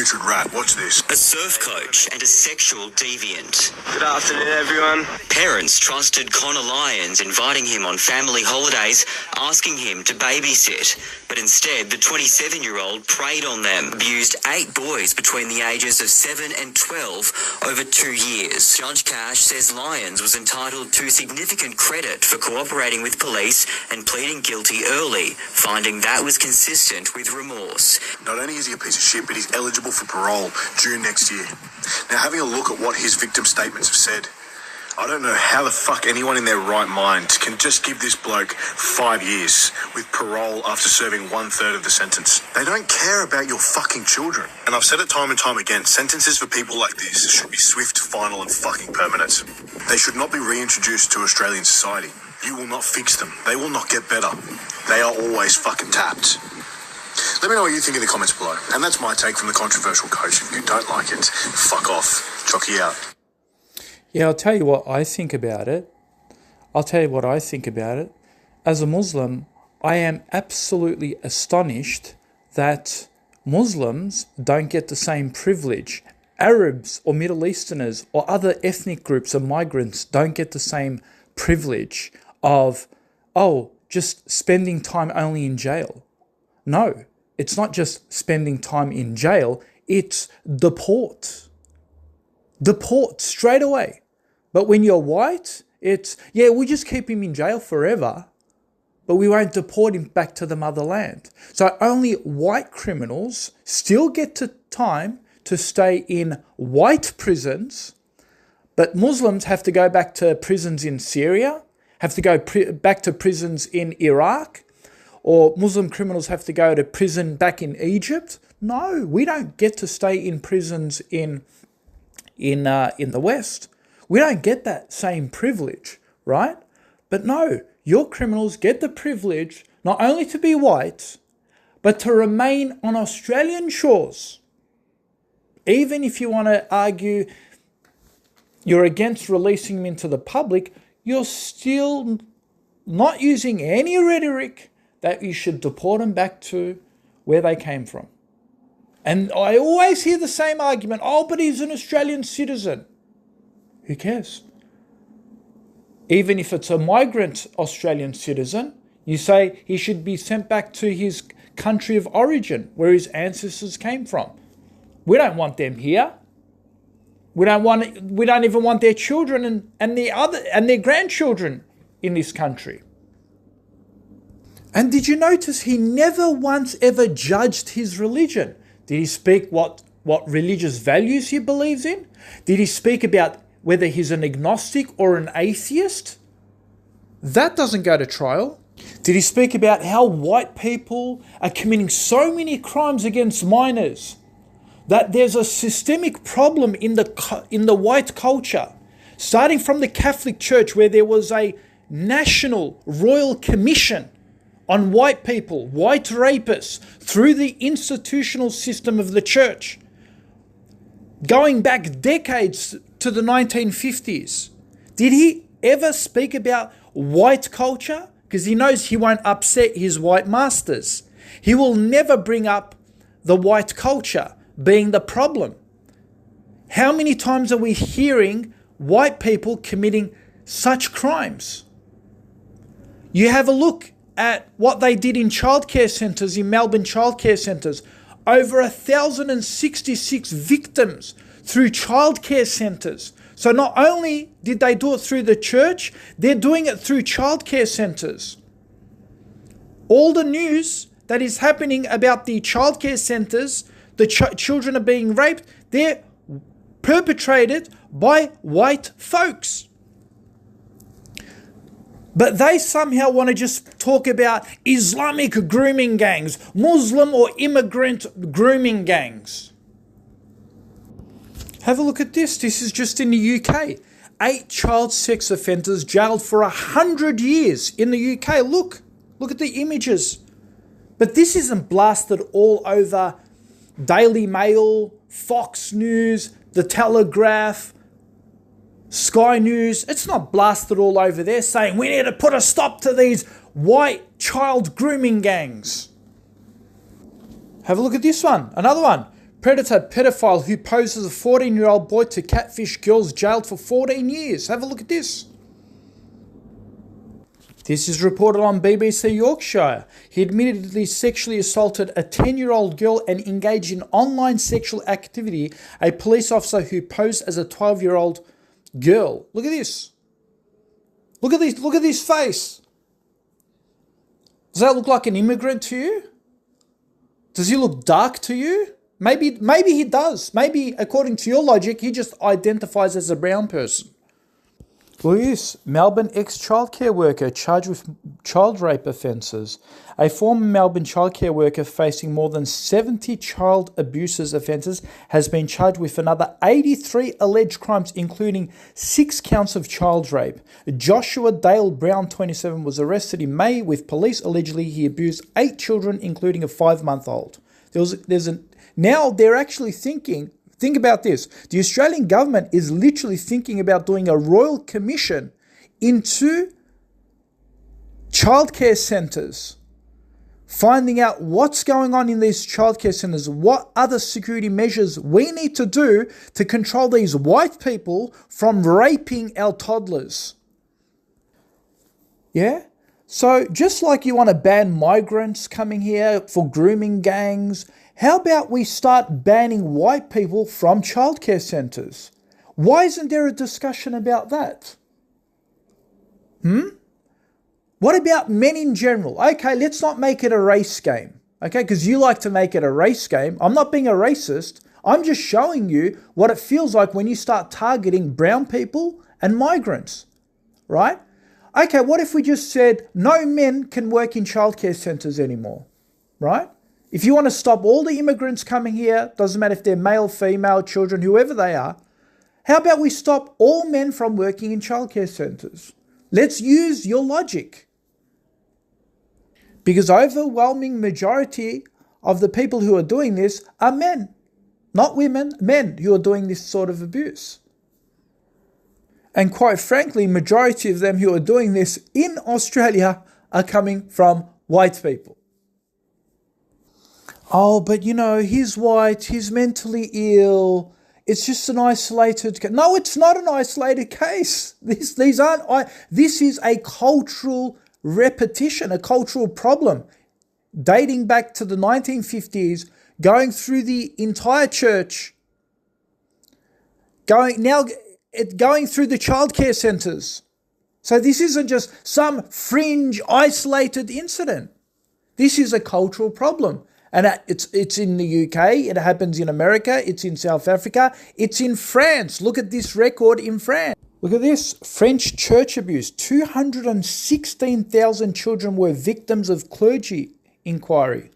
putrid rat. Watch this. A surf coach and a sexual deviant. Good afternoon, everyone. Parents trusted Connor Lyons, inviting him on family holidays, asking him to babysit. But instead, the 27-year-old preyed on them, abused 8 boys between the ages of 7 and 12 over 2 years. Judge Cash says Lyons was entitled to significant credit for cooperating with police and pleading guilty early, finding that was consistent with remorse. Not only is he a piece of shit, but he's eligible for parole June next year. Now, having a look at what his victim statements have said, I don't know how the fuck anyone in their right mind can just give this bloke 5 years with parole after serving 1/3 of the sentence. They don't care about your fucking children. And I've said it time and time again, sentences for people like this should be swift, final and fucking permanent. They should not be reintroduced to Australian society. You will not fix them. They will not get better. They are always fucking tapped. Let me know what you think in the comments below. And that's my take from the controversial coach. If you don't like it, fuck off. Jockey out. Yeah, I'll tell you what I think about it. As a Muslim, I am absolutely astonished that Muslims don't get the same privilege. Arabs or Middle Easterners or other ethnic groups or migrants don't get the same privilege of, just spending time only in jail. No, it's not just spending time in jail, it's deport. Deport straight away. But when you're white, it's, we just keep him in jail forever, but we won't deport him back to the motherland. So only white criminals still get time to stay in white prisons, but Muslims have to go back to prisons in Syria, have to go back to prisons in Iraq, or Muslim criminals have to go to prison back in Egypt. No, we don't get to stay in prisons in the West. We don't get that same privilege, right? But no, your criminals get the privilege not only to be white, but to remain on Australian shores. Even if you want to argue you're against releasing them into the public, you're still not using any rhetoric that you should deport them back to where they came from. And I always hear the same argument, but he's an Australian citizen. Who cares? Even if it's a migrant Australian citizen, you say he should be sent back to his country of origin, where his ancestors came from. We don't want them here. We don't even want their children and their grandchildren in this country. And did you notice he never once ever judged his religion? Did he speak what religious values he believes in? Did he speak about whether he's an agnostic or an atheist? That doesn't go to trial. Did he speak about how white people are committing so many crimes against minors, that there's a systemic problem in the white culture, starting from the Catholic Church, where there was a national royal commission on white people, white rapists, through the institutional system of the church, going back decades to the 1950s. Did he ever speak about white culture? Because he knows he won't upset his white masters. He will never bring up the white culture being the problem. How many times are we hearing white people committing such crimes? You have a look at what they did in childcare centres, in Melbourne childcare centres. Over 1,066 victims through childcare centres. So not only did they do it through the church, they're doing it through childcare centres. All the news that is happening about the childcare centres, the children are being raped, they're perpetrated by white folks. But they somehow want to just talk about Islamic grooming gangs, Muslim or immigrant grooming gangs. Have a look at this. This is just in the UK. 8 child sex offenders jailed for 100 years in the UK. Look at the images. But this isn't blasted all over Daily Mail, Fox News, The Telegraph, Sky News. It's not blasted all over there saying we need to put a stop to these white child grooming gangs. Have a look at this one. Another one. Predator pedophile who poses a 14-year-old boy to catfish girls jailed for 14 years. Have a look at this. This is reported on BBC Yorkshire. He admittedly sexually assaulted a 10-year-old girl and engaged in online sexual activity, a police officer who posed as a 12-year-old girl. Look at this. Look at this face. Does that look like an immigrant to you? Does he look dark to you? Maybe he does. Maybe, according to your logic, he just identifies as a brown person. Look at this. Melbourne ex-childcare worker charged with child rape offences. A former Melbourne childcare worker facing more than 70 child abuses offences has been charged with another 83 alleged crimes, including 6 counts of child rape. Joshua Dale Brown, 27, was arrested in May with police allegedly he abused 8 children, including a 5-month-old. Now they're actually thinking. Think about this. The Australian government is literally thinking about doing a royal commission into childcare centres, finding out what's going on in these childcare centres, what other security measures we need to do to control these white people from raping our toddlers. Yeah? So just like you want to ban migrants coming here for grooming gangs, how about we start banning white people from childcare centres? Why isn't there a discussion about that? What about men in general? Okay, let's not make it a race game. Okay, because you like to make it a race game. I'm not being a racist. I'm just showing you what it feels like when you start targeting brown people and migrants, right? Okay, what if we just said no men can work in childcare centres anymore, right? If you want to stop all the immigrants coming here, doesn't matter if they're male, female, children, whoever they are, how about we stop all men from working in childcare centres? Let's use your logic. Because overwhelming majority of the people who are doing this are men, not women, men who are doing this sort of abuse. And quite frankly, majority of them who are doing this in Australia are coming from white people. Oh, but he's white, he's mentally ill. It's just an isolated case. No, it's not an isolated case. This is a cultural repetition, a cultural problem dating back to the 1950s, going through the entire church, going through the childcare centres. So this isn't just some fringe, isolated incident. This is a cultural problem. And it's in the UK, it happens in America, it's in South Africa, it's in France. Look at this record in France. Look at this, French church abuse. 216,000 children were victims of clergy inquiry.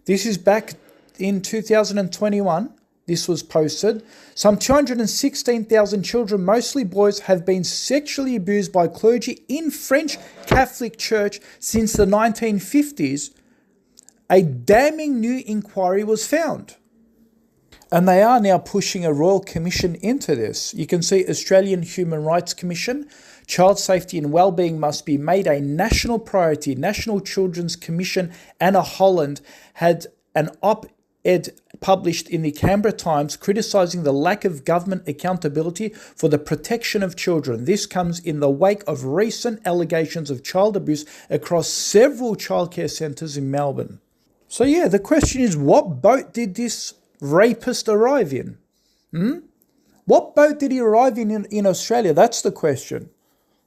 This is back in 2021. This was posted. Some 216,000 children, mostly boys, have been sexually abused by clergy in French Catholic Church since the 1950s. A damning new inquiry was found. And they are now pushing a royal commission into this. You can see Australian Human Rights Commission, child safety and wellbeing must be made a national priority. National Children's Commission Anna Holland had an op-ed published in the Canberra Times criticising the lack of government accountability for the protection of children. This comes in the wake of recent allegations of child abuse across several childcare centres in Melbourne. So yeah, the question is, what boat did this rapist arrive in? What boat did he arrive in Australia? That's the question.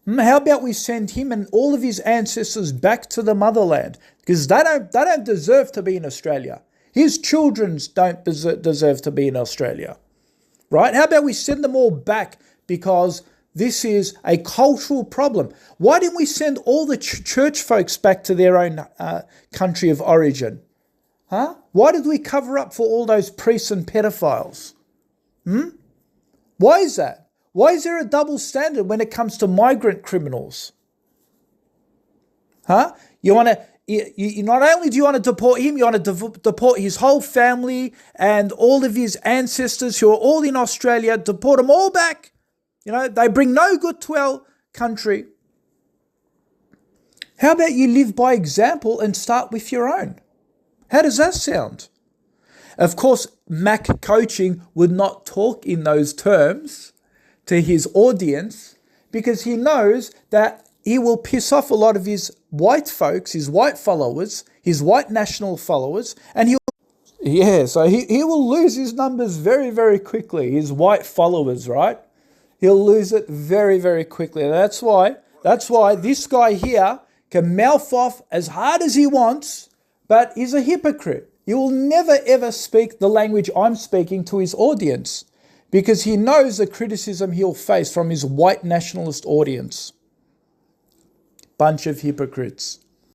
How about we send him and all of his ancestors back to the motherland? Because they don't deserve to be in Australia. His children don't deserve to be in Australia. Right? How about we send them all back, because this is a cultural problem. Why didn't we send all the church folks back to their own country of origin? Why did we cover up for all those priests and pedophiles? Why is that? Why is there a double standard when it comes to migrant criminals? You want to, not only do you want to deport him, you want to deport his whole family and all of his ancestors who are all in Australia, deport them all back. They bring no good to our country. How about you live by example and start with your own? How does that sound? Of course, Mac Coaching would not talk in those terms to his audience because he knows that he will piss off a lot of his white folks, his white followers, his white national followers, and so he will lose his numbers very, very quickly, his white followers, right? He'll lose it very, very quickly. That's why this guy here can mouth off as hard as he wants, but he's a hypocrite. He will never ever speak the language I'm speaking to his audience because he knows the criticism he'll face from his white nationalist audience. Bunch of hypocrites.